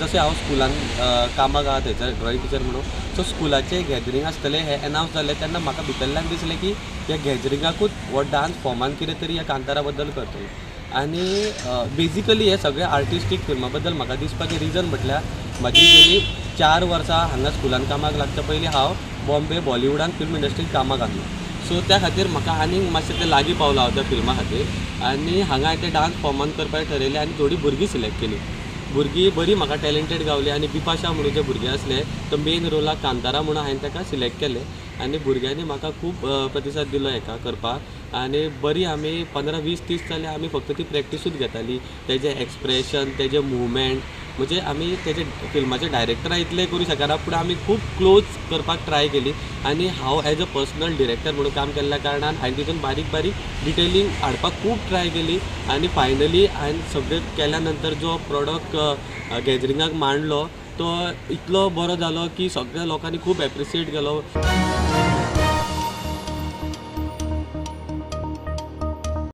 जशें हांव स्कुलान कामाक आहा थंयसर ड्रॉइंग टिचर म्हणून. सो स्कुलाचें गॅदरींग आसतलें हें अनावंस जालें तेन्ना म्हाका भितरल्यान दिसलें की ह्या गॅदरिंगाकूच हो डान्स फॉर्मान कितें तरी ह्या कांतारा बद्दल करतलो. आनी बेजिकली हे सगळे आर्टिस्टीक फिल्मा बद्दल म्हाका दिसपाचें रिजन म्हटल्यार म्हाजी गेली 4 वर्सां हांगा स्कुलान कामाक लागच्या पयलीं हांव बॉम्बे बॉलिवूडान फिल्म इंडस्ट्रींत कामाक आहलो. सो त्या खातीर म्हाका आनीक मातशें तें लागीं पावलां हांव त्या फिल्मा खातीर आनी हांगा हांवें तें डान्स फॉर्मान करपाचें थारायलें आनी थोडीं भुरगीं सिलेक्ट केलीं. भुरगीं बरीं म्हाका टॅलंटेड गावलीं आनी बिपाशा म्हणून जे भुरगे आसले तो मेन रोलाक कांतारा म्हणून हांवें ताका सिलेक्ट केलें आनी भुरग्यांनी म्हाका खूब प्रतिसाद दिलो हेका करपाक आनी बरी आमी 15-20 दीस जाले आमी फक्त ती प्रॅक्टीसूच घेतालीं. तेजें एक्सप्रेशन तेजें मुवमेंट म्हणजे आमी तेजे फिल्माचे डायरेक्टरा इतलें करूं शकना पूण आमी खूब क्लोज करपाक ट्राय केली आनी हांव एज अ पर्सनल डिरेक्टर म्हणून काम केल्ल्या कारणान हांवें तितून बारीक बारीक डिटेलिंग हाडपाक खूब ट्राय केली आनी फायनली हांवें सगळें केल्या नंतर जो प्रॉडक्ट गॅदरिंगाक मांडलो तो इतलो बरो जालो की सगळ्या लोकांनी खूब एप्रिशिएट केलो.